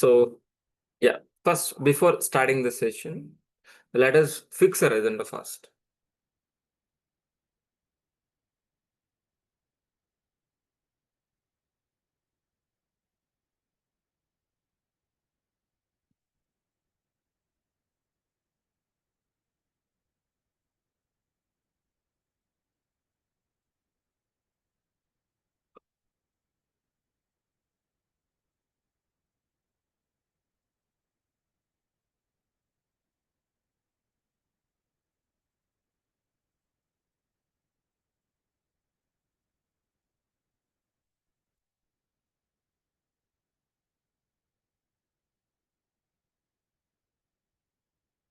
So, yeah, first, before starting the session, let us fix our agenda first.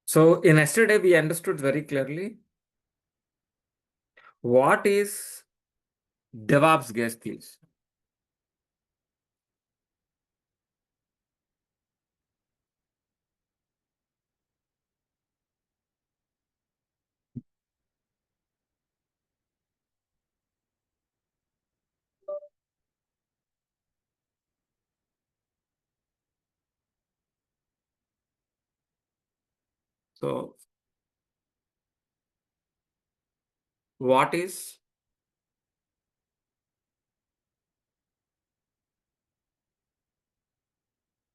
So, in yesterday, we understood very clearly what is DevOps gas skills. So, what is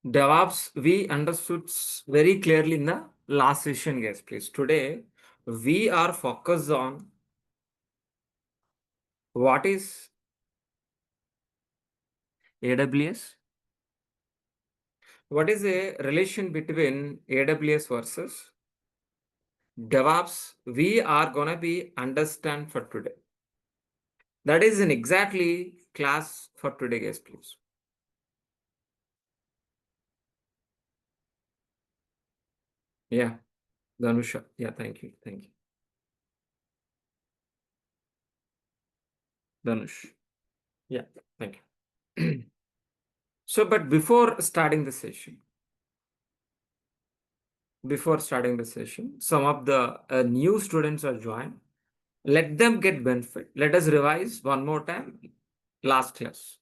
DevOps? We understood very clearly in the last session, guys, please. Today, we are focused on what is AWS. What is a relation between AWS versus DevOps? We are gonna be understand for today. That is an exactly class for today, guys, please. Yeah, Danusha. Yeah, thank you. Thank you. Danush. Yeah, thank you. So, but before starting the session, some of the new students are joined. Let them get benefit. Let us revise one more time. Last class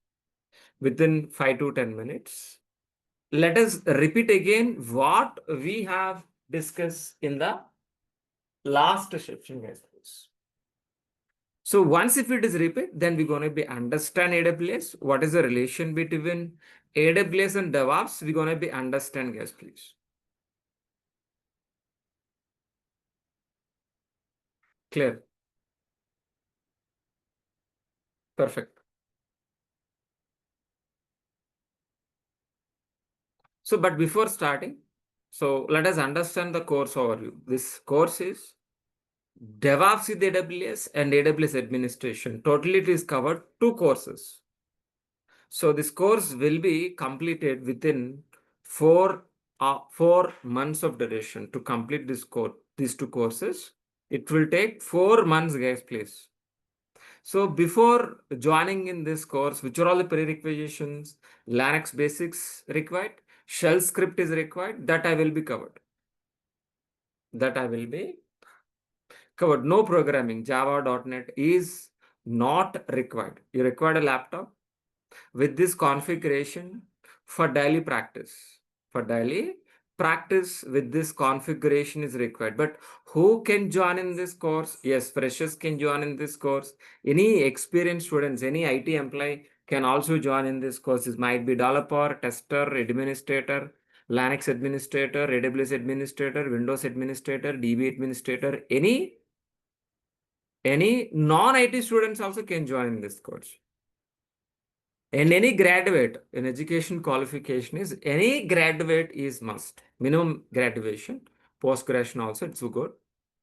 within 5 to 10 minutes. Let us repeat again what we have discussed in the last session, guys. So once if it is repeat, then we're going to be understand AWS. What is the relation between AWS and DevOps? We're going to be understand, guys, please. Clear? Perfect. So, but before starting, so let us understand the course overview. This course is DevOps with AWS and AWS administration. Totally it is covered 2 courses. So this course will be completed within 4 months of duration to complete this course, these 2 courses. It will take 4 months, guys, please. So before joining in this course, which are all the prerequisites, Linux basics required, shell script is required, that I will be covered. No programming, Java.NET is not required. You require a laptop with this configuration for daily practice. For daily practice with this configuration is required. But who can join in this course? Yes, freshers can join in this course. Any experienced students, any IT employee can also join in this course. It might be developer, tester, administrator, Linux administrator, AWS administrator, Windows administrator, DB administrator, any non-IT students also can join in this course. And any graduate in education qualification is any graduate is must. Minimum graduation, post graduation also it's good.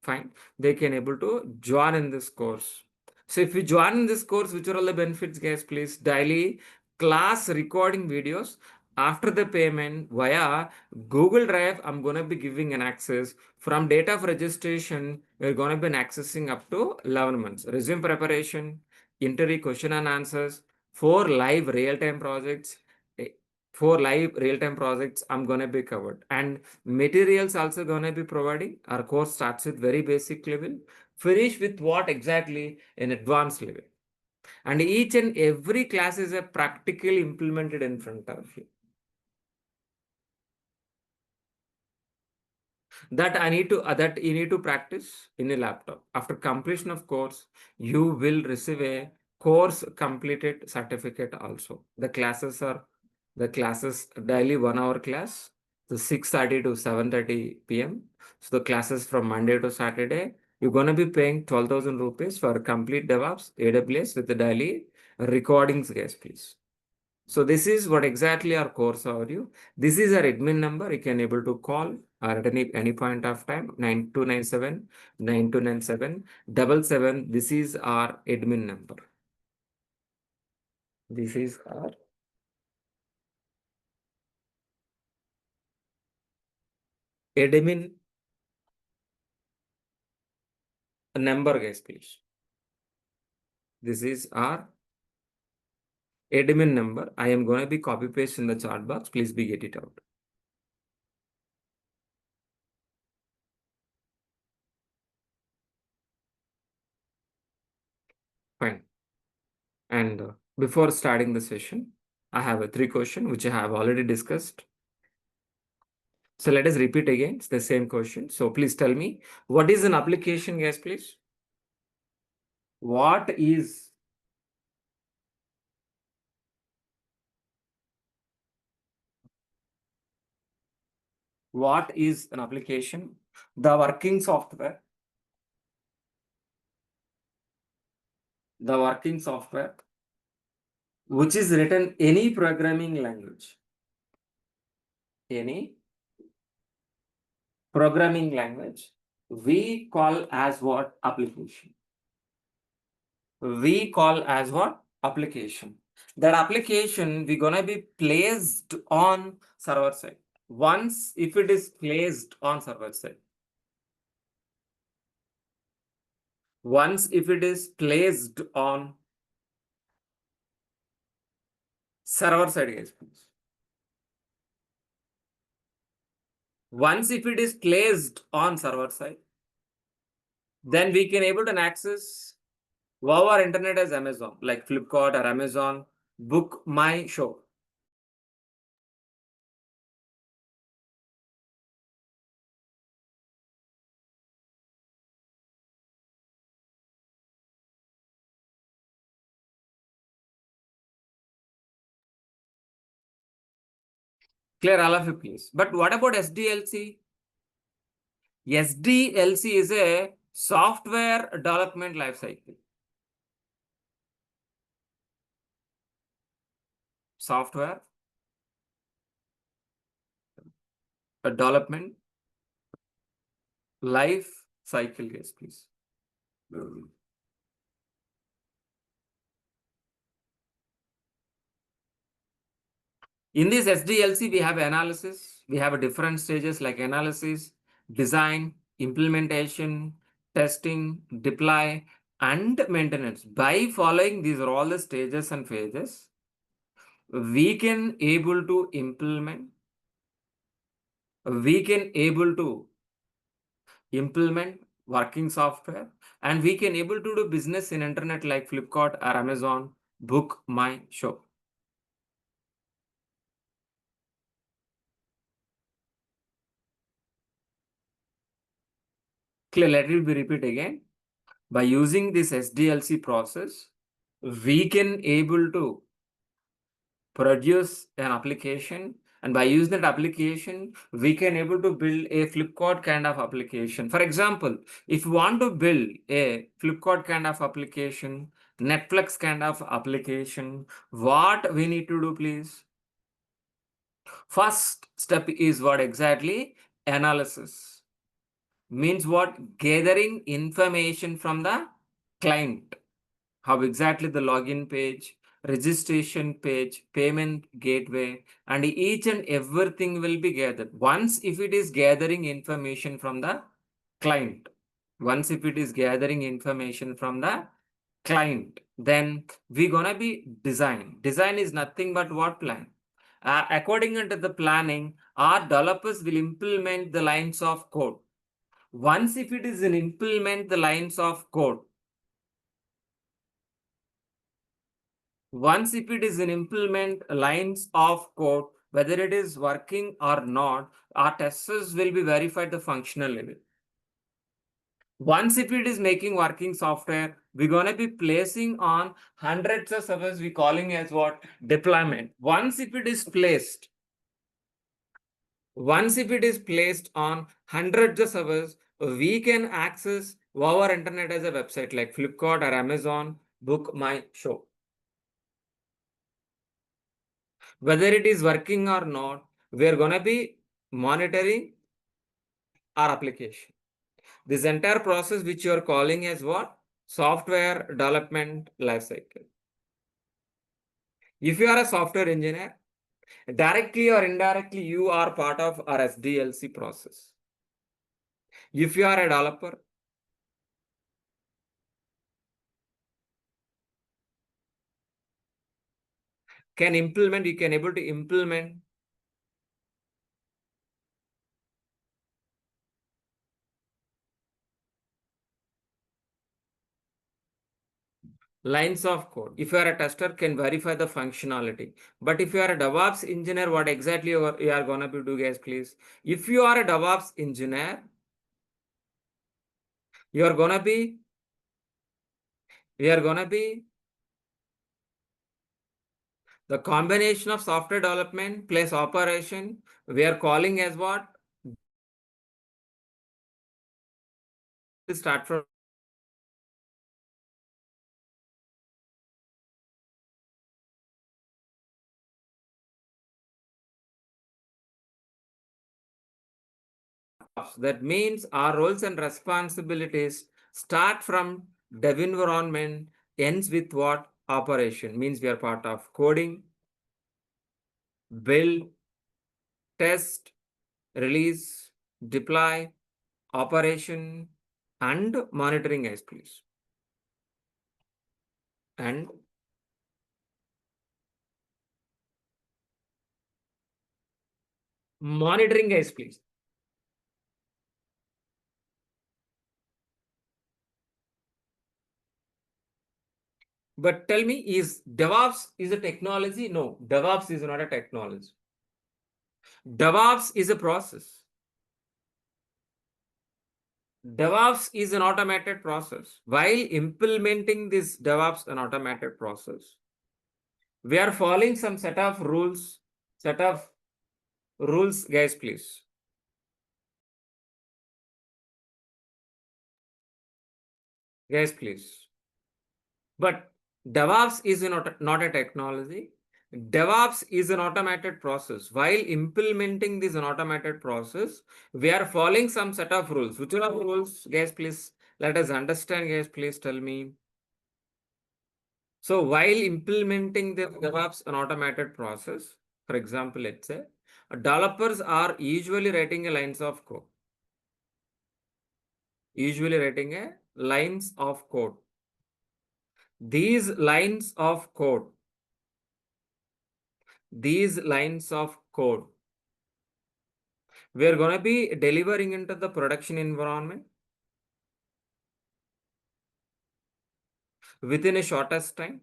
Fine. They can able to join in this course. So if you join in this course, which are all the benefits, guys, please daily class recording videos after the payment via Google Drive. I'm gonna be giving an access from date of registration. We're gonna be accessing up to 11 months. Resume preparation, interview question and answers, 4 live real-time projects. 4 live real-time projects I'm gonna be covered, and materials also gonna be providing. Our course starts with very basic level, finish with what exactly in advanced level, and each and every class is a practically implemented in front of you. that you need to practice in a laptop. After completion of course, you will receive a course completed certificate also. The classes daily 1 hour class, the 6:30 to 7:30 p.m. So the classes from Monday to Saturday, you're gonna be paying 12,000 rupees for complete DevOps AWS with the daily recordings, guys, please. So this is what exactly our course overview. This is our admin number. You can able to call or at any point of time 9297 This is our admin number. This is our admin number, guys, please. This is our admin number. I am going to be copy paste in the chat box. Please be get it out. Fine. And before starting the session, I have a 3 question which I have already discussed. So let us repeat again. It's the same question. So please tell me, what is an application, guys, please? What is an application? The working software. Which is written any programming language. Any programming language. We call as what? Application. We call as what? Application. That application we're gonna be placed on server side. Once if it is placed on server side. Once if it is placed on server side, guys, please. Once if it is placed on server side, then we can able to access our internet as Amazon, like Flipkart or Amazon, book my show. Clear all of you, please. But what about SDLC? SDLC is a software development lifecycle. Software development life cycle, yes, please. In this SDLC, we have analysis. We have different stages like analysis, design, implementation, testing, deploy, and maintenance. By following these are all the stages and phases, we can able to implement working software, and we can able to do business in internet like Flipkart or Amazon, book my show. Clear, let me repeat again. By using this SDLC process, we can able to produce an application, and by using that application, we can able to build a Flipkart kind of application. For example, if you want to build a Flipkart kind of application, Netflix kind of application, what we need to do, please? First step is what exactly? Analysis. Means what? Gathering information from the client. How exactly the login page, registration page, payment gateway, and each and everything will be gathered. Once if it is gathering information from the client, then we're gonna be design. Design is nothing but what? Plan. According to the planning, our developers will implement the lines of code. Once if it is an implement the lines of code, once if it is an implement lines of code, Whether it is working or not, our testers will be verified the functional level. Once if it is making working software, we're going to be placing on hundreds of servers, we calling as what? Deployment. Once if it is placed on hundreds of servers, we can access our internet as a website like Flipkart or Amazon, book my show. Whether it is working or not, we are going to be monitoring our application. This entire process which you are calling as what? Software development lifecycle. If you are a software engineer, directly or indirectly, you are part of our SDLC process. If you are a developer, you can able to implement lines of code. If you are a tester, can verify the functionality. But if you are a DevOps engineer, what exactly you are going to be do, guys, please? If you are a DevOps engineer, we are going to be the combination of software development plus operation. We are calling as what? Start from that means our roles and responsibilities start from dev environment, ends with what? Operation. Means we are part of coding, build, test, release, deploy, operation, and monitoring, guys, please. And monitoring, guys, please. But tell me, is DevOps is a technology? No, DevOps is not a technology. DevOps is a process. DevOps is an automated process. While implementing this DevOps, an automated process, we are following some set of rules, guys, please. Guys, please. But DevOps is not a technology. DevOps is an automated process. While implementing this an automated process, we are following some set of rules. Which are the rules, guys, please? Let us understand, guys, please tell me. So while implementing the DevOps an automated process, for example, let's say, developers are usually writing a lines of code. These lines of code we are going to be delivering into the production environment within a shortest time,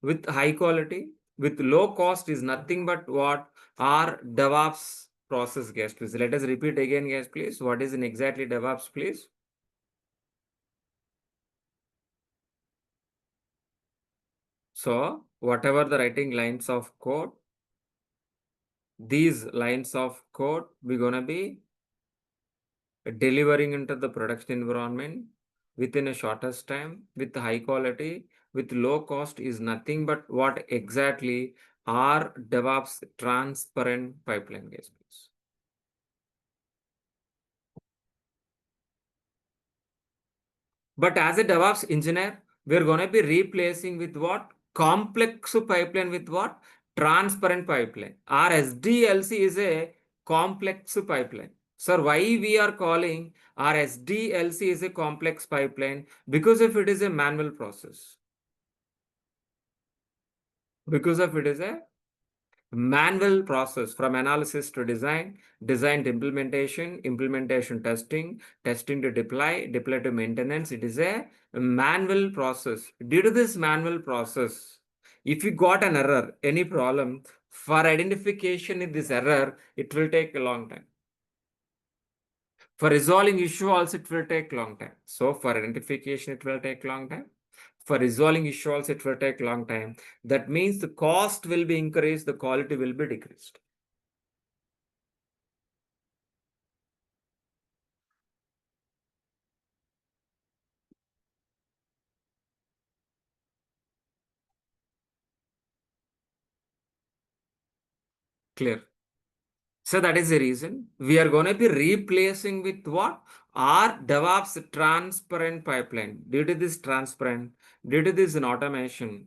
with high quality, with low cost is nothing but what? Our DevOps process, guys, please. Let us repeat again, guys, please. What is in exactly DevOps, please? So whatever the writing lines of code, these lines of code, we're going to be delivering into the production environment within a shortest time with high quality, with low cost is nothing but what exactly our DevOps transparent pipeline, guys, please. But as a DevOps engineer, we're going to be replacing with what? Complex pipeline with what? Transparent pipeline. Our SDLC is a complex pipeline. Sir, why we are calling our SDLC is a complex pipeline? Because if it is a manual process. Because of it is a manual process from analysis to design, design to implementation, implementation testing, testing to deploy, deploy to maintenance. It is a manual process. Due to this manual process, if you got an error, any problem, For identification in this error, it will take a long time. For resolving issue also, it will take long time. So for identification, it will take long time. For resolving issue also, it will take long time. That means the cost will be increased, the quality will be decreased. Clear. So that is the reason we are going to be replacing with what? Our DevOps transparent pipeline. Due to this transparent, due to this in automation,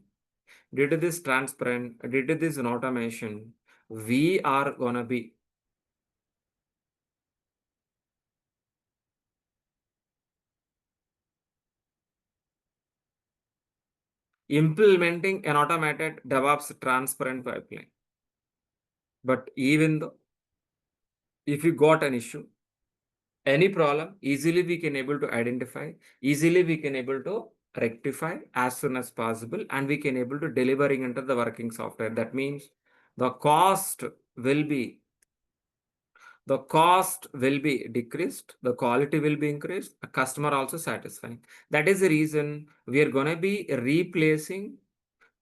due to this transparent, due to this in automation, we are going to be implementing an automated DevOps transparent pipeline. But even though if you got an issue, any problem, easily we can able to identify, easily we can able to rectify as soon as possible, and we can able to delivering into the working software. That means the cost will be decreased, the quality will be increased, a customer also satisfying. That is the reason we are going to be replacing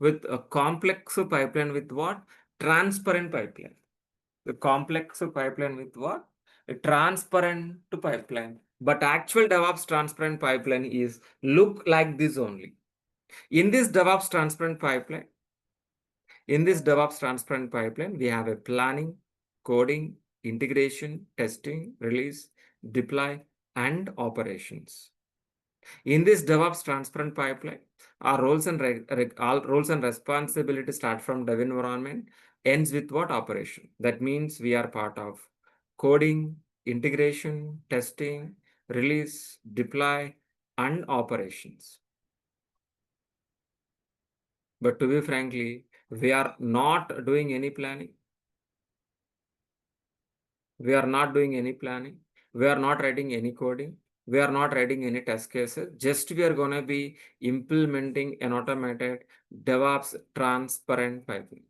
with a complex pipeline with what? Transparent pipeline. The complex pipeline with what? A transparent pipeline. But actual DevOps transparent pipeline is look like this only. In this DevOps transparent pipeline, we have a planning, coding, integration, testing, release, deploy, and operations. In this DevOps transparent pipeline, our all roles and responsibilities start from dev environment, ends with what? Operation. That means we are part of coding, integration, testing, release, deploy, and operations. But to be frankly, we are not doing any planning. We are not doing any planning. We are not writing any coding. We are not writing any test cases. Just we are going to be implementing an automated DevOps transparent pipeline.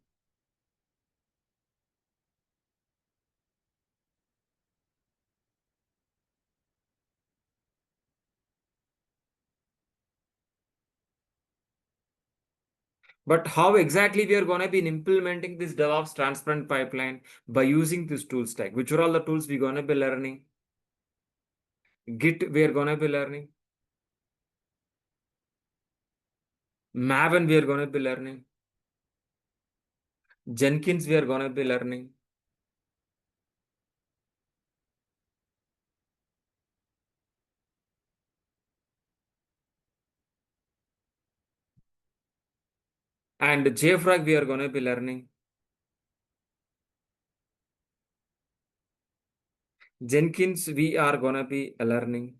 But how exactly we are going to be implementing this DevOps transparent pipeline? By using this tool stack. Which are all the tools we're going to be learning? Git we are going to be learning. Maven we are going to be learning. Jenkins we are going to be learning. And JFrog we are going to be learning. Jenkins we are going to be learning.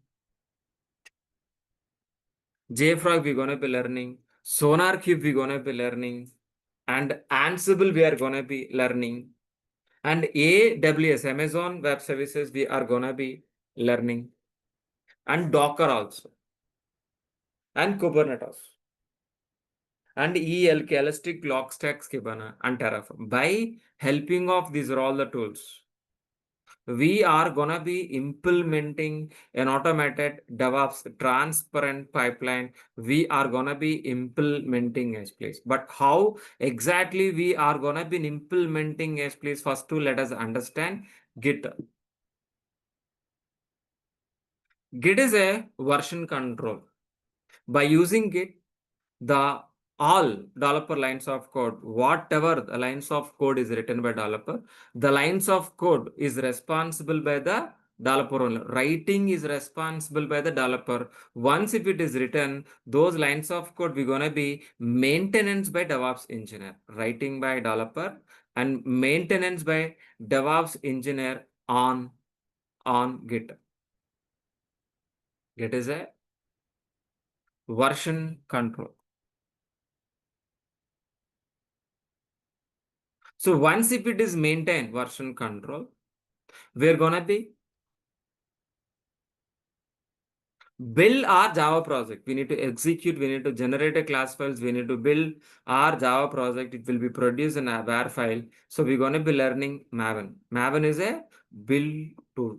JFrog we're going to be learning. SonarQube we're going to be learning. And Ansible we are going to be learning. And AWS, Amazon Web Services, we are going to be learning. And Docker also. And Kubernetes. And ELK, Elastic Logstack Kibana, and Terraform. By helping of these are all the tools, we are gonna be implementing an automated DevOps transparent pipeline. We are gonna be implementing S-Place. But how exactly we are gonna be implementing S-Place? First to let us understand Git. Git is a version control. By using Git, the all developer lines of code, whatever the lines of code is written by developer, the lines of code is responsible by the developer only. Writing is responsible by the developer. Once if it is written, those lines of code we're gonna be maintenance by DevOps engineer, writing by developer and maintenance by DevOps engineer on Git. Git is a version control. So once if it is maintained version control, we're gonna be build our Java project. We need to execute, we need to generate a class files, we need to build our Java project. It will be produced in a var file. So we're going to be learning Maven. Maven is a build tool.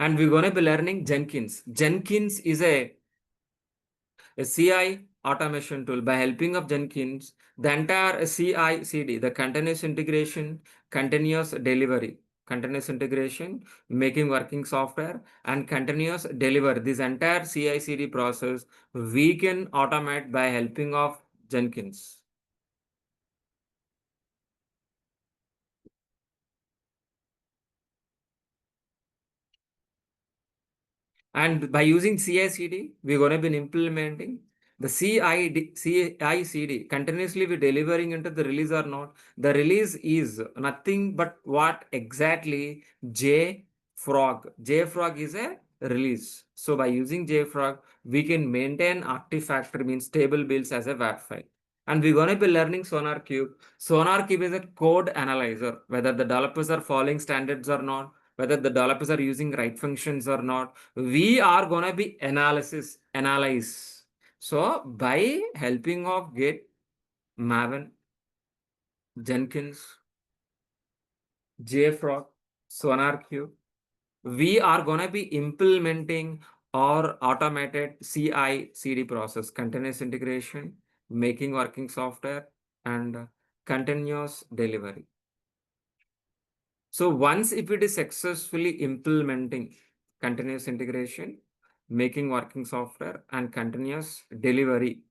And we're going to be learning Jenkins. Jenkins is a CI automation tool. By helping of Jenkins, the entire CI CD, the continuous integration, continuous delivery, continuous integration, making working software, and continuous delivery. This entire CI CD process we can automate by helping of Jenkins. And by using CI/CD, we're going to be implementing the CI/CD continuously. We're delivering into the release or not. The release is nothing but what exactly JFrog. JFrog is a release. So by using JFrog, we can maintain Artifactory means table builds as a WAR file. And we're going to be learning SonarQube. SonarQube is a code analyzer, whether the developers are following standards or not, whether the developers are using right functions or not. We are going to be analyze. So by helping of Git, Maven, Jenkins, JFrog, SonarQube, we are going to be implementing our automated CI CD process, continuous integration, making working software, and continuous delivery. So once if it is successfully implementing continuous integration, making working software, and continuous delivery.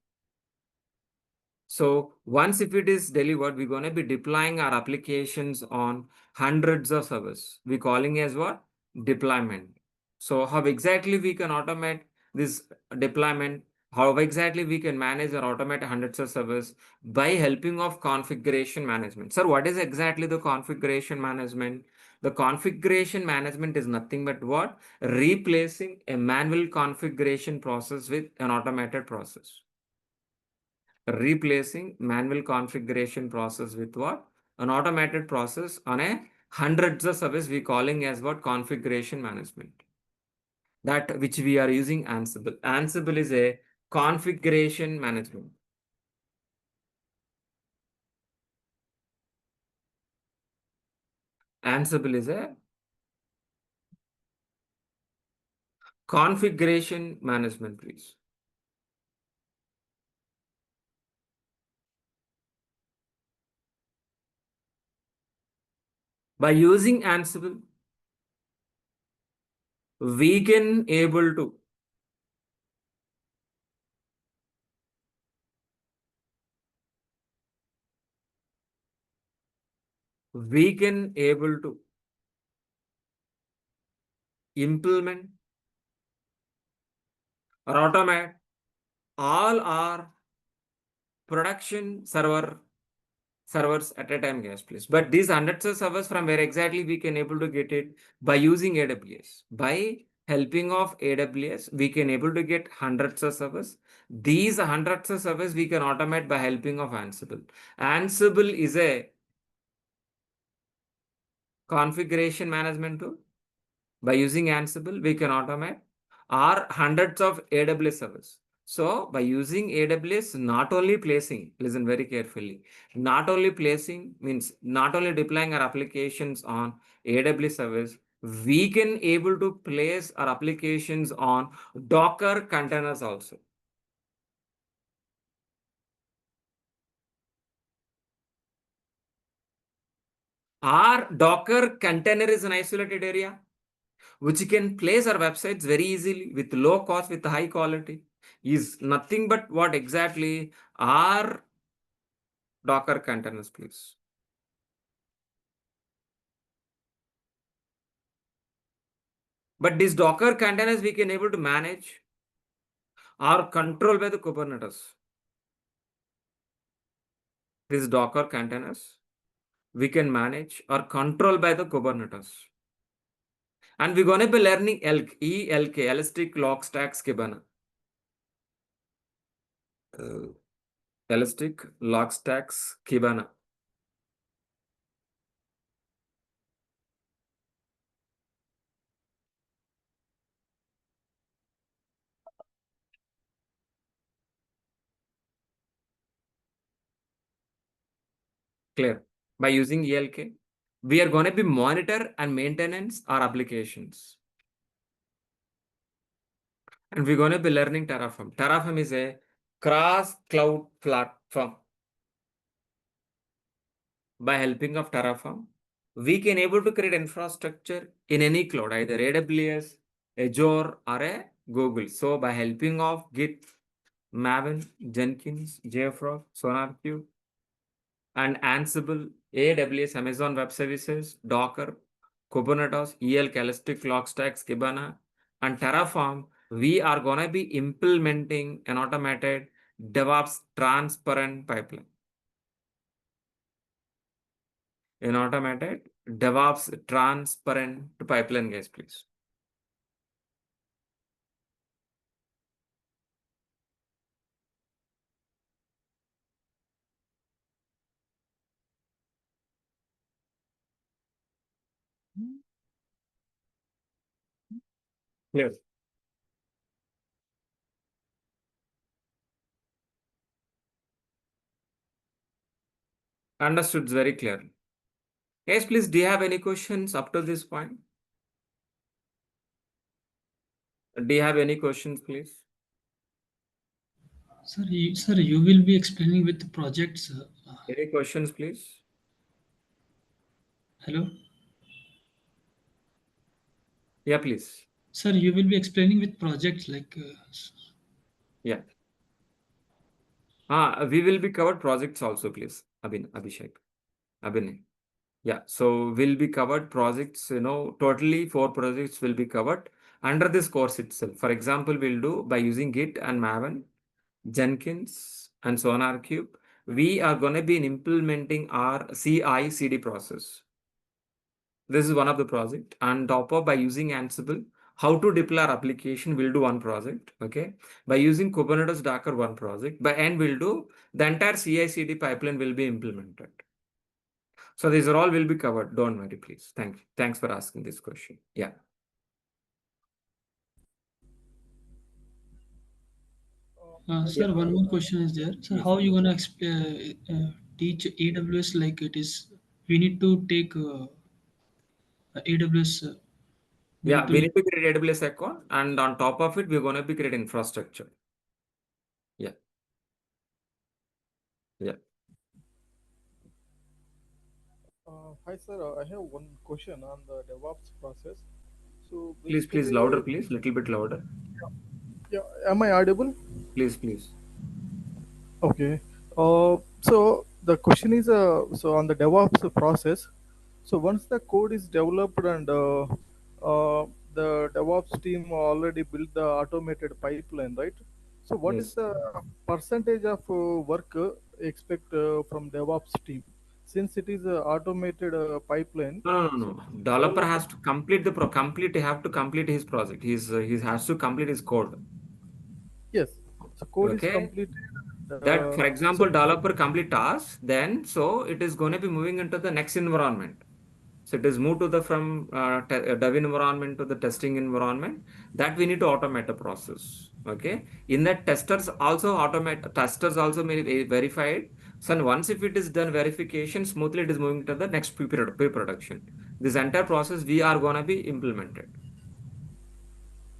So once if it is delivered, we're going to be deploying our applications on hundreds of servers. We're calling as what? Deployment. So how exactly we can automate this deployment? How exactly we can manage or automate hundreds of servers by helping of configuration management. Sir, what is exactly the configuration management? The configuration management is nothing but what? Replacing a manual configuration process with an automated process. Replacing manual configuration process with what? An automated process on a hundreds of service we calling as what? Configuration management. That which we are using Ansible. Ansible is a configuration management. Ansible is a configuration management, please. By using Ansible, we can able to implement or automate all our production servers at a time, yes, please. But these hundreds of servers, from where exactly we can able to get it? By using AWS. By helping of AWS, we can able to get hundreds of servers. These hundreds of servers we can automate by helping of Ansible. Ansible is a configuration management tool. By using Ansible, we can automate our hundreds of AWS servers. So by using AWS, not only placing, listen very carefully, not only placing means not only deploying our applications on AWS servers, we can able to place our applications on Docker containers also. Our Docker container is an isolated area which can place our websites very easily with low cost, with high quality, is nothing but what exactly our Docker containers, please. But these Docker containers we can able to manage or control by the Kubernetes. These Docker containers we can manage or control by the Kubernetes. And we're going to be learning ELK, Elastic Log Stacks Kibana. Elastic, Logstacks, Kibana. Clear. By using ELK, we are going to be monitor and maintenance our applications. And we're going to be learning Terraform. Terraform is a cross-cloud platform. By helping of Terraform, we can able to create infrastructure in any cloud, either AWS, Azure, or a Google. So by helping of Git, Maven, Jenkins, JFrog, SonarQube, and Ansible, AWS, Amazon Web Services, Docker, Kubernetes, ELK, Elastic, Logstacks, Kibana, and Terraform, we are going to be implementing an automated DevOps transparent pipeline. An automated DevOps transparent pipeline, guys, please. Yes. Understood very clearly. Yes, please. Do you have any questions up to this point? Do you have any questions, please? Sir, you will be explaining with the projects. Any questions, please? Hello? Yeah, please. Sir, you will be explaining with projects like. Yeah. We will be covered projects also, please. Abhishek. Abhinay. Yeah. So will be covered projects, totally 4 projects will be covered under this course itself. For example, we'll do by using Git and Maven, Jenkins and SonarQube. We are going to be implementing our CI/CD process. This is one of the project. And top of by using Ansible, how to deploy our application, we'll do one project. Okay. By using Kubernetes Docker, one project. By end, we'll do the entire CI/CD pipeline will be implemented. So these are all will be covered. Don't worry, please. Thanks for asking this question. Yeah. Sir, one more question is there. Sir, Yes. how you gonna teach AWS like it is? We need to take AWS. We Yeah, need we to. need to create AWS account, and on top of it, we're going to be creating infrastructure. Yeah. Yeah. Hi sir, I have one question on the DevOps process. So Please, basically, louder, please. Little bit louder. yeah, am I audible? Please. Okay. So the question is, so on the DevOps process, so once the code is developed and the DevOps team already built the automated pipeline, right? So what is Yes. the percentage of work expect from DevOps team? Since it is a automated pipeline, No. so Developer developer, has to complete the he have to complete his project. He has to complete his code. yes, so code is Okay. completed. That, for example, So developer complete task, then so it is going to be moving into the next environment. So it is moved to the from dev environment to the testing environment. That we need to automate the process. Okay. In that testers also may be verified. So once if it is done verification, smoothly it is moving to the next pre-production. This entire process we are gonna be implemented.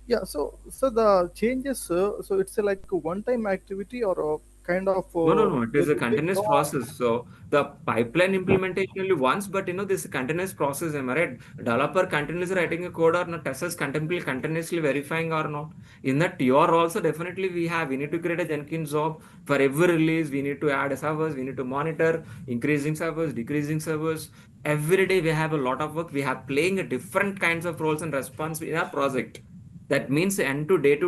yeah, so the changes, so it's a like a one-time activity or a kind of No. It there is a will be continuous no. process. So the pipeline implementation only once, but this continuous process, am I right? Developer continuously writing a code or not, testers continuously verifying or not. In that your also definitely we need to create a Jenkins job for every release. We need to add servers, we need to monitor increasing servers, decreasing servers. Every day we have a lot of work. We have playing a different kinds of roles and response in our project. That means end to day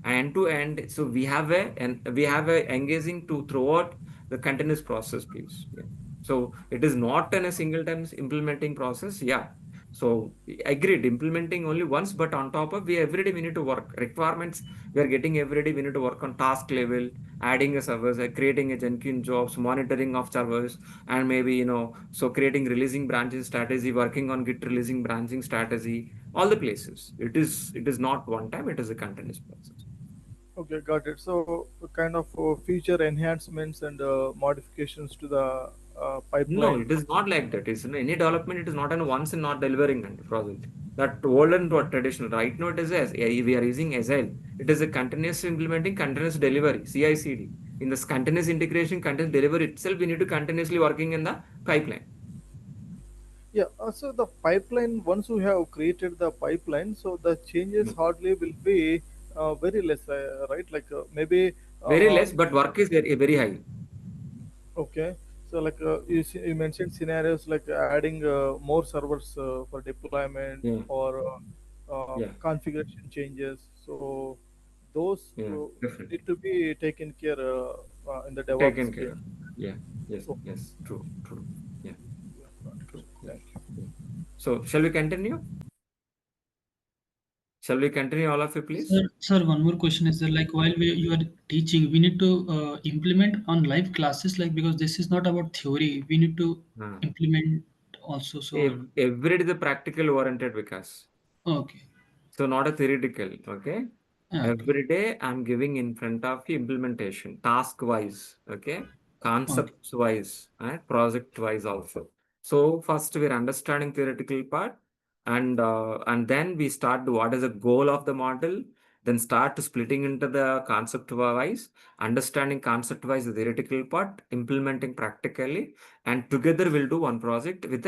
and to end. So we have a engaging to throughout the continuous process, please. Yeah. So it is not in a single time implementing process. Yeah. So agreed, implementing only once, but on top of we every day we need to work. Requirements we are getting every day, we need to work on task level, adding a servers, creating a Jenkins jobs, monitoring of servers, and maybe so creating releasing branching strategy, working on Git releasing branching strategy, all the places. It is not one time, it is a continuous process. Okay, got it. So kind of feature enhancements and modifications to the No, pipeline. it is not like that. It's any development, it is not an once and not delivering and project. That old and what traditional. Right now it is as we are using Agile. It is a continuous implementing, continuous delivery, CI/CD. In this continuous integration, continuous delivery itself, we need to continuously working in the pipeline. Yeah, so the pipeline, once you have created the pipeline, so the changes Mm. hardly will be very less, right? Like maybe, Very uh, less, but work is very high. okay. So like you mentioned scenarios like adding more servers for deployment Yeah, or yeah, configuration changes. So those yeah, need definitely. to be taken care in the DevOps Taken care team. of. Yeah, yes, So, yes, true, true. Yeah, yeah, got it. true. Yeah, Thank you. yeah. So shall we continue? Shall we continue, all of you, please? Sir, one more question is there, like while you are teaching, we need to implement on live classes, like because this is not about theory, we need to Ah. implement also. So Every day the practical oriented because. okay, So not a theoretical, okay? okay, Every day I'm giving in front of the implementation, task wise, okay? okay, Concepts wise, and project wise also. So first we're understanding theoretical part, and then we start what is the goal of the model, then start splitting into the concept wise, understanding concept wise the theoretical part, implementing practically, and together we'll do one project with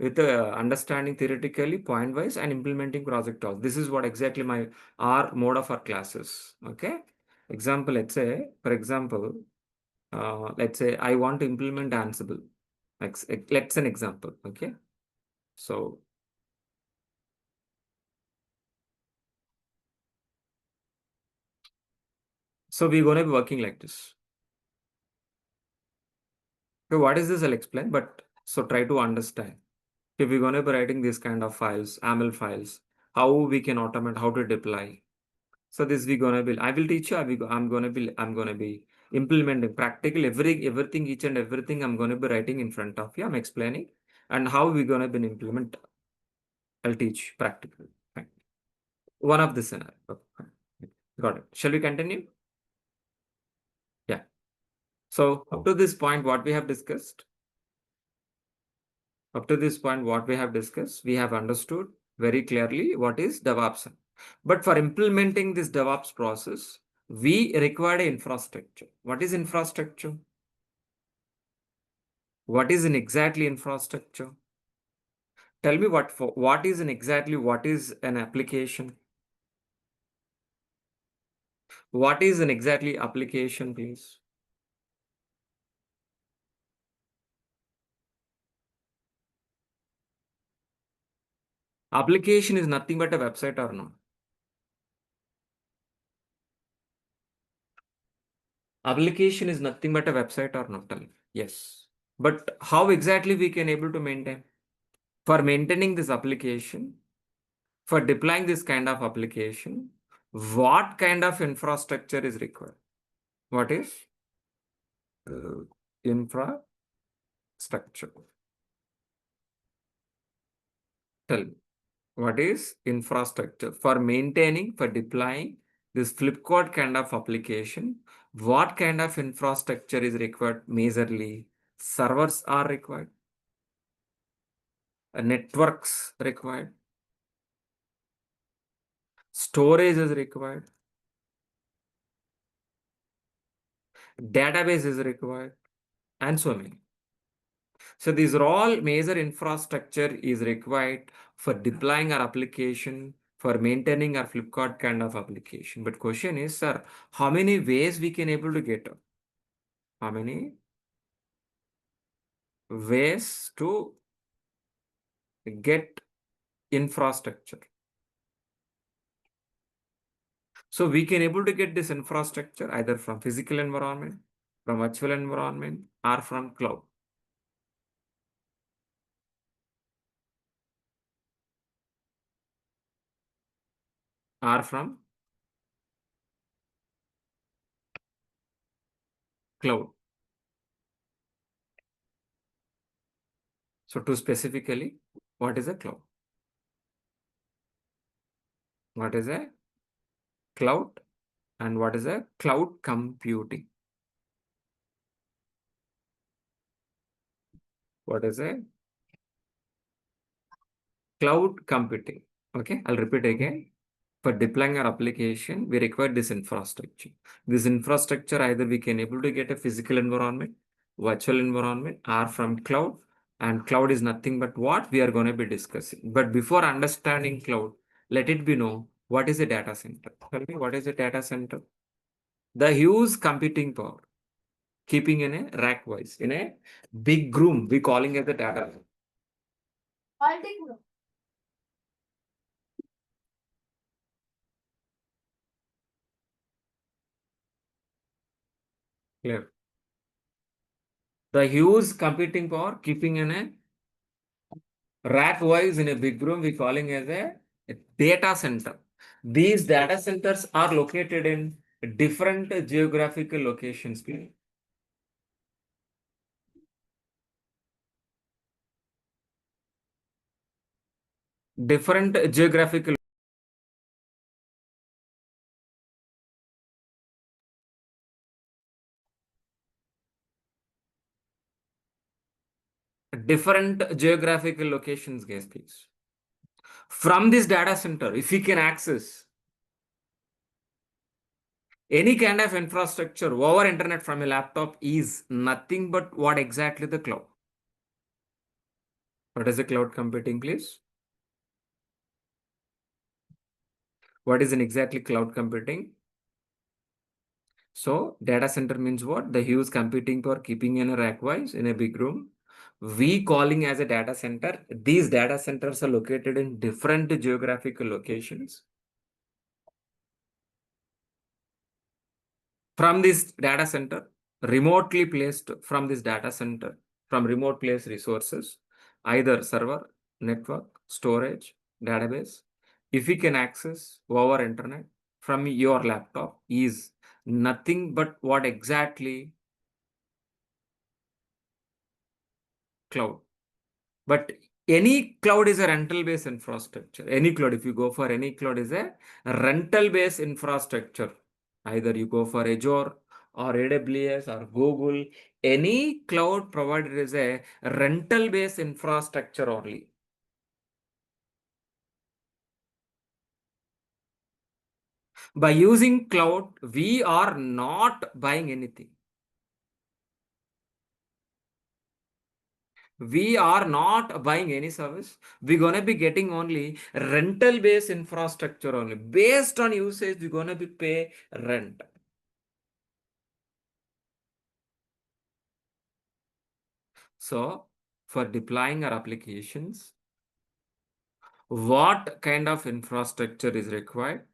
understanding theoretically point wise and implementing project also. This is what exactly my our mode of our classes. Okay. Example, for example, let's say I want to implement Ansible. Let's an example. Okay. So, so we're going to be working like this. So what is this? I'll explain, but so try to understand. If we're going to be writing this kind of files, AML files, how we can automate, how to deploy. So this we gonna be. I will teach you. I'm gonna be. I'm gonna be implementing practical everything, each and everything. I'm gonna be writing in front of you. I'm explaining and how we gonna be implement. I'll teach practical. Fine. One of the scenario. Okay, fine. Got it. Shall we continue? Yeah. So up to this point, what we have discussed. Up to this point, what we have discussed, we have understood very clearly what is DevOps. But for implementing this DevOps process, we require infrastructure. What is infrastructure? What is an exactly infrastructure? Tell me what is an exactly what is an application? What is an exactly application, please? Application is nothing but a website or not? Application is nothing but a website or not? Tell me. Yes. But how exactly we can able to maintain? For maintaining this application, for deploying this kind of application, what kind of infrastructure is required? What is infrastructure? Tell me. What is infrastructure? For maintaining, for deploying this Flipkart kind of application, what kind of infrastructure is required majorly? Servers are required, networks required, storage is required, database is required, and so many. So these are all major infrastructure is required for deploying our application, for maintaining our Flipkart kind of application. But question is, sir, how many ways we can able to get? How many ways to get infrastructure? So we can able to get this infrastructure either from physical environment, from virtual environment, or from cloud. are from cloud. So to specifically, what is a cloud? What is a cloud and what is a cloud computing? What is a cloud computing? Okay, I'll repeat again. For deploying our application, we require this infrastructure. This infrastructure, either we can able to get a physical environment, virtual environment, or from cloud. And cloud is nothing but what we are going to be discussing. But before understanding cloud, let it be known what is a data center. Tell me, what is a data center? The huge computing power, keeping in a rack wise, in a big room, we calling it the data center. Clear. The huge computing power, keeping in a rack wise in a big room, we calling as a data center. These data centers are located in different geographical locations. Different geographical locations, guys, please. From this data center, if we can access any kind of infrastructure over internet from a laptop is nothing but what exactly the cloud. What is the cloud computing, please? What is an exactly cloud computing? So data center means what? The huge computing power keeping in a rack wise in a big room. We calling as a data center. These data centers are located in different geographical locations. From this data center, remotely placed from this data center, from remote place resources, either server, network, storage, database, if we can access over internet from your laptop is nothing but what exactly cloud. But any cloud is a rental based infrastructure. Any cloud, if you go for any cloud, is a rental based infrastructure. Either you go for Azure or AWS or Google, any cloud provider is a rental based infrastructure only. By using cloud, we are not buying anything. We are not buying any service. We're going to be getting only rental based infrastructure only. Based on usage, we're going to be pay rent. So for deploying our applications, what kind of infrastructure is required?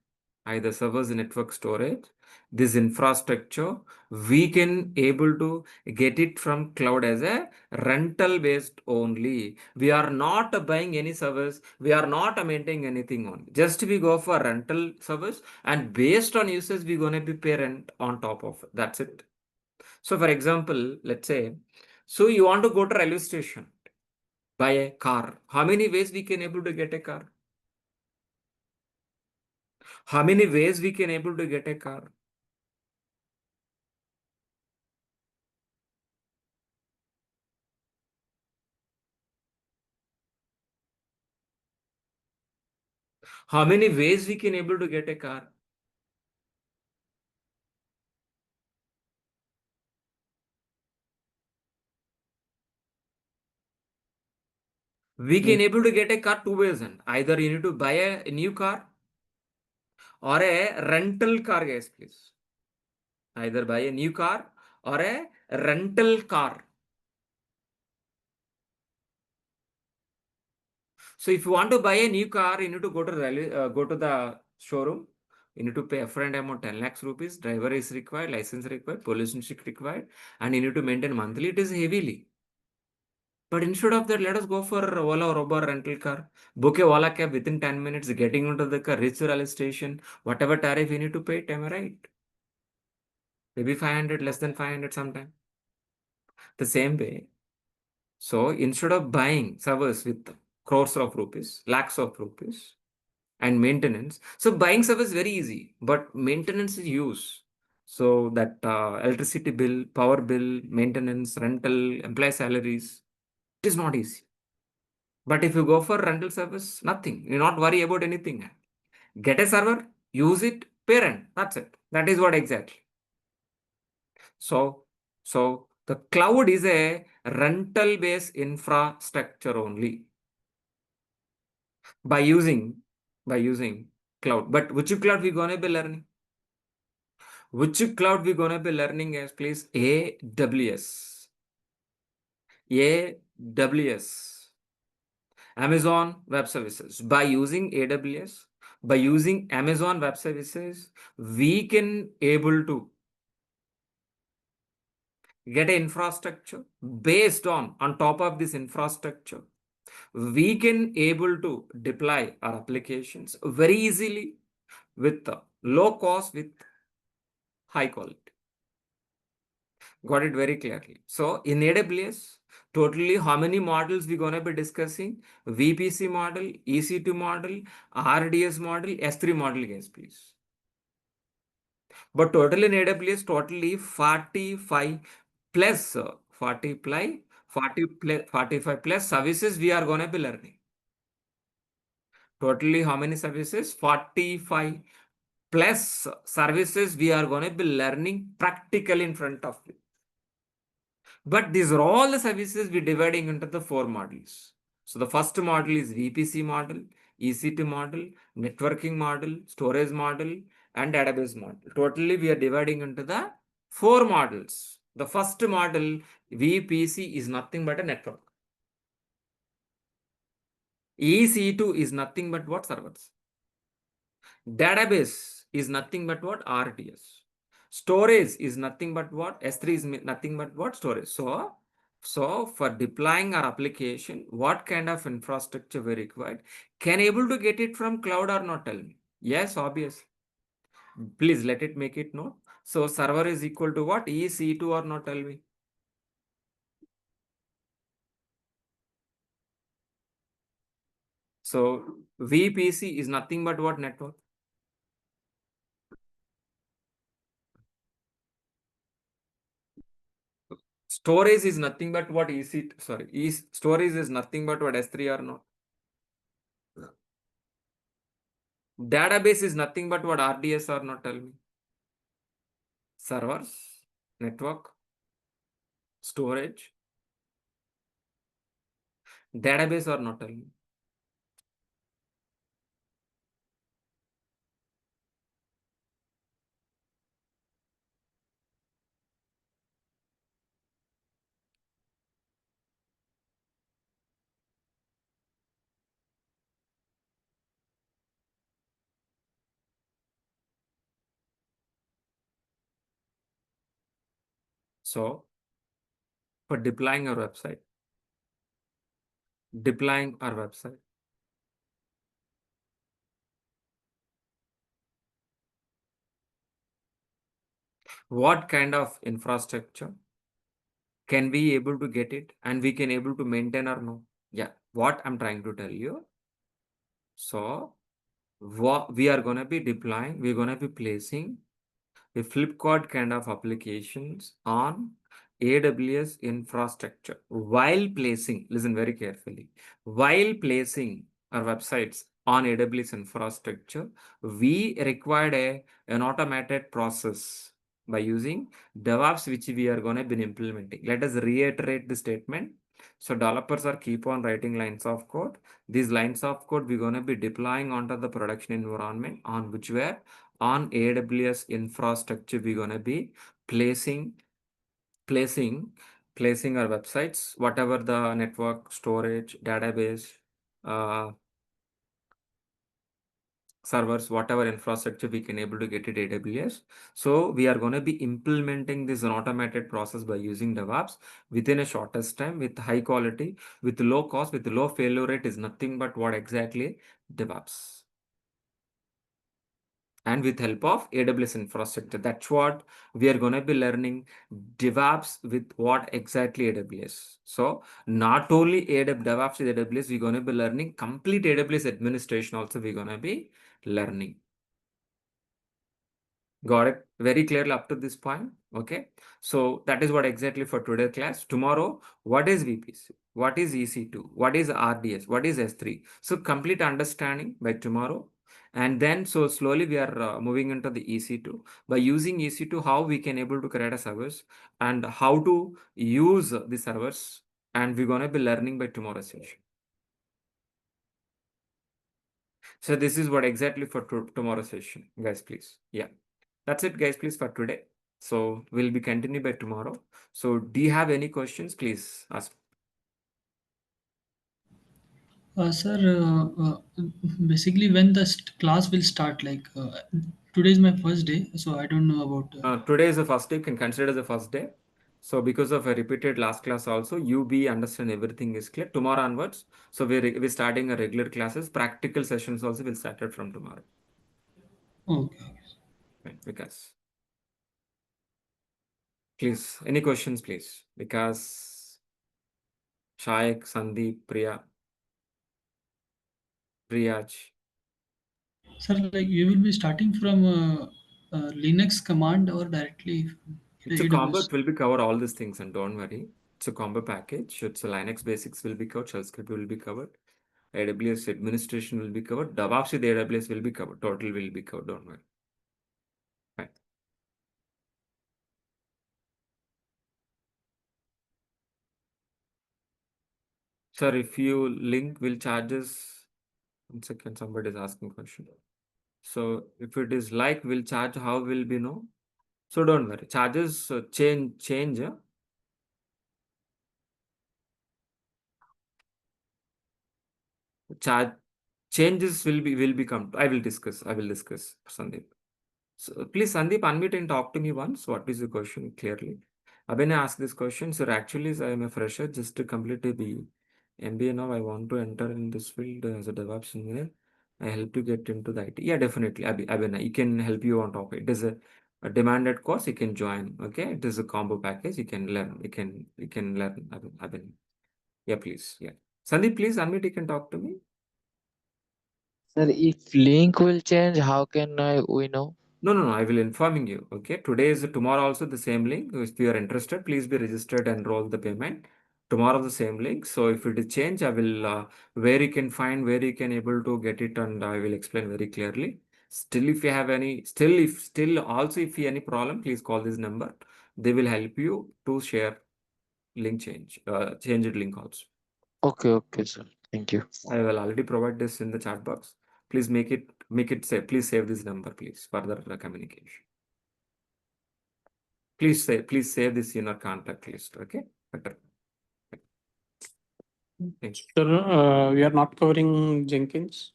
Either servers, network, storage. This infrastructure, we can able to get it from cloud as a rental based only. We are not buying any service. We are not maintaining anything on. Just we go for rental service and based on usage, we're going to be pay rent on top of it. That's it. So for example, let's say, so you want to go to railway station, buy a car. How many ways we can able to get a car? How many ways we can able to get a car? How many ways we can able to get a car? We can able to get a car two ways, and either you need to buy a new car or a rental car, guys, please. Either buy a new car or a rental car. So if you want to buy a new car, you need to go to the showroom. You need to pay upfront amount 10 lakhs rupees. Driver is required, license required, pollution check required, and you need to maintain monthly. It is heavily. But instead of that, let us go for Ola or Uber rental car. Book a Ola cab within 10 minutes, getting into the car, reach the railway station, whatever tariff you need to pay, am I right? Maybe 500, less than 500 sometime. The same way. So instead of buying servers with crores of rupees, lakhs of rupees, and maintenance, so buying servers is very easy, but maintenance is use. So that electricity bill, power bill, maintenance, rental, employee salaries, it is not easy. But if you go for rental service, nothing. You not worry about anything. Get a server, use it, pay rent. That's it. That is what exactly. So, so the cloud is a rental-based infrastructure only by using cloud. But which cloud we gonna be learning? Which cloud we gonna be learning as please? AWS. AWS. Amazon Web Services. By using AWS, by using Amazon Web Services, we can able to get an infrastructure based on top of this infrastructure. We can able to deploy our applications very easily with low cost, with high quality. Got it very clearly. So in AWS, totally how many models we gonna be discussing? VPC model, EC2 model, RDS model, S3 model, guys, please. But total in AWS, totally 45 plus 45 plus services we are gonna be learning. Totally how many services? 45 plus services we are gonna be learning practically in front of you. But these are all the services we're dividing into the 4 models. So the first model is VPC model, EC2 model, networking model, storage model, and database model. Totally, we are dividing into the 4 models. The first model, VPC, is nothing but a network. EC2 is nothing but what? Servers. Database is nothing but what? RDS. Storage is nothing but what? S3 is nothing but what? Storage. So for deploying our application, what kind of infrastructure we required? Can able to get it from cloud or not? Tell me. Yes, obvious. Please let it make it know. So server is equal to what? EC2 or not? Tell me. So VPC is nothing but what? Network. Storage is nothing but what? Storage is nothing but what? S3 or not? Database is nothing but what? RDS or not? Tell me. Servers, network, storage, database or not? Tell me. So for deploying our website, what kind of infrastructure can we able to get it and we can able to maintain or no? Yeah, what I'm trying to tell you. So what we are going to be deploying, we're going to be placing a Flipkart kind of applications on AWS infrastructure. While placing, listen very carefully, while placing our websites on AWS infrastructure, we required an automated process by using DevOps, which we are going to be implementing. Let us reiterate the statement. So developers are keep on writing lines of code. These lines of code we're going to be deploying onto the production environment on which where on AWS infrastructure we're going to be placing our websites, whatever the network, storage, database, uh, servers, whatever infrastructure we can able to get it AWS. So we are going to be implementing this automated process by using DevOps within a shortest time with high quality, with low cost, with low failure rate is nothing but what exactly DevOps. And with help of AWS infrastructure. That's what we are going to be learning DevOps with what exactly AWS. So not only DevOps with AWS, we're going to be learning complete AWS administration also we're going to be learning. Got it very clearly up to this point. Okay. So that is what exactly for today's class. Tomorrow, what is VPC? What is EC2? What is RDS? What is S3? So complete understanding by tomorrow. And then so slowly we are moving into the EC2. By using EC2, how we can able to create a service and how to use the servers. And we're going to be learning by tomorrow's session. So this is what exactly for tomorrow's session, guys, please. Yeah. That's it, guys, please, for today. So we'll be continuing by tomorrow. So do you have any questions? Please ask. Sir, basically when the class will start, like today is my first day, so I don't know about. Today is the first day. You can consider the first day. So because of a repeated last class also, you be understand everything is clear. Tomorrow onwards, so we're starting a regular classes. Practical sessions also will start it from tomorrow. Okay. Right, because please, any questions, please? Because Shaik, Sandeep, Priyaj. Sir, like you will be starting from Linux command or directly from It's a combo. AWS? It will be cover all these things, and don't worry. It's a combo package. It's a Linux basics will be covered. Shell script will be covered. AWS administration will be covered. DevOps with AWS will be covered. Total will be covered. Don't worry. Right. Sir, if you link will charges. 1 second, somebody is asking question. So if it is like will charge, how will be no? So don't worry. Charges change. Charge changes will be come. I will discuss. Sandeep. So please, Sandeep, unmute and talk to me once. What is the question clearly? Abhinay asked this question. So actually, I am a fresher just to complete the MBA now. I want to enter in this field as a DevOps engineer. I help to get into the IT. Yeah, definitely. Abhinay, you can help you on top. It is a demanded course. You can join. Okay, it is a combo package. You can learn. You can learn. Abhinay. Yeah, please. Yeah, Sandeep, please unmute. You can talk to me. Sir, if link will change, how can we know? No. I will informing you. Okay. Today is tomorrow also the same link. If you are interested, please be registered and roll the payment. Tomorrow the same link. So if it is change, I will where you can find where you can able to get it, and I will explain very clearly. Still, if you have any, still also if you any problem, please call this number. They will help you to share link change it link also. Okay, sir. Thank you. I will already provide this in the chat box. Please make it save. Please save this number, please, further communication. Please save this in our contact list. Okay. Better. Thank you. Sir, we are not covering Jenkins.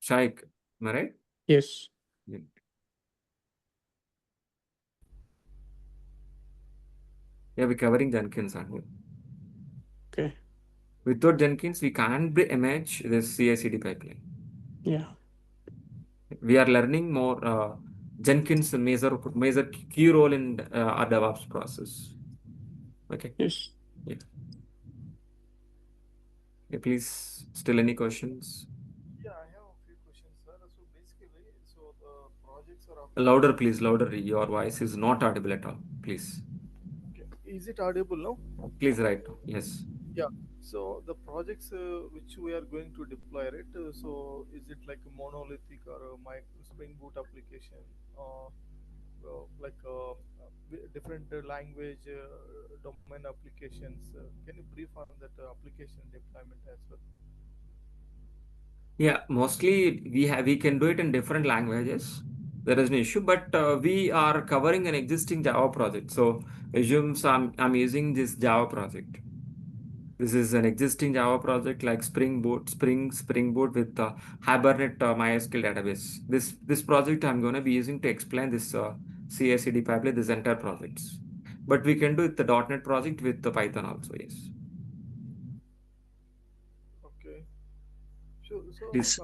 Shaik, am I right? Yes. Yeah. Yeah, we're covering Jenkins on here. Okay. Without Jenkins, we can't image this CI/CD pipeline. Yeah. We are learning more Jenkins major key role in our DevOps process. Okay. Yes. Yeah. Yeah, please. Still any questions? Yeah, I have a few questions, sir. So basically, so the projects are Louder, please. Louder. Your voice is not audible at all. Please. okay. Is it audible now? Please write now. Yes. Yeah. So the projects which we are going to deploy, right? So is it like a monolithic or a Spring Boot application, different language domain applications? Can you brief on that application deployment as well? Yeah, mostly we can do it in different languages. There is no issue, but we are covering an existing Java project. So assume I'm using this Java project. This is an existing Java project like Springboot with Hibernate MySQL database. This project I'm going to be using to explain this CI/CD pipeline, this entire projects. But we can do it the .NET project with the Python also. Yes. Okay. Sure. So, This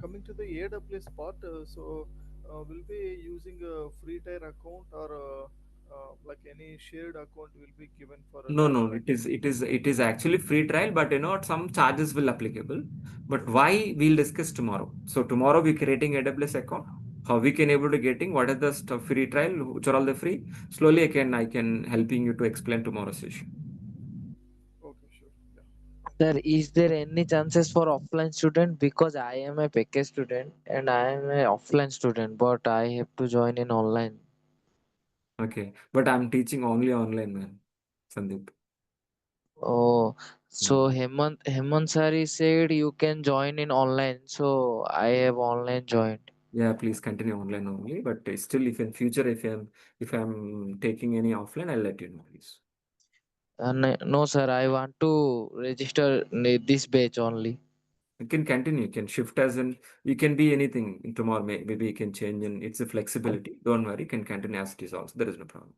coming to the AWS part, we'll be using a free tier account or like any shared account will be given for a No, trial, no, right? it is actually free trial, but some charges will applicable. But why we'll discuss tomorrow. So tomorrow we're creating AWS account. How we can able to getting what are the stuff free trial, which are all the free. Slowly I can helping you to explain tomorrow's session. Okay, sure. Yeah. Sir, is there any chances for offline student? Because I am a package student and I am a offline student, but I have to join in online. Okay, but I'm teaching only online, man, Sandeep. Oh, so Mm. Hemant sir he said you can join in online. So I have online joined. Yeah, please continue online only. But still, if in future if I'm taking any offline, I'll let you know, please. No, sir, I want to register this batch only. You can continue. You can shift as in you can be anything in tomorrow. Maybe you can change and it's a flexibility. Don't worry. You can continue as it is also. There is no problem.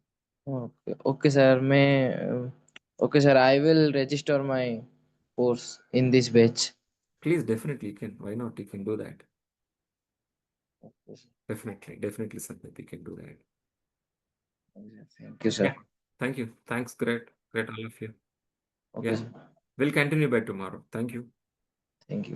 Okay, okay, sir. Okay, sir. I will register my course in this batch. Please, definitely you can. Why not? You can do that. Okay, sir. Definitely, Sandeep. You can do that. Thank you, sir. Yeah. Thank you. Thanks. Great all of you. Okay, Yeah. sir. We'll continue by tomorrow. Thank you. Thank you.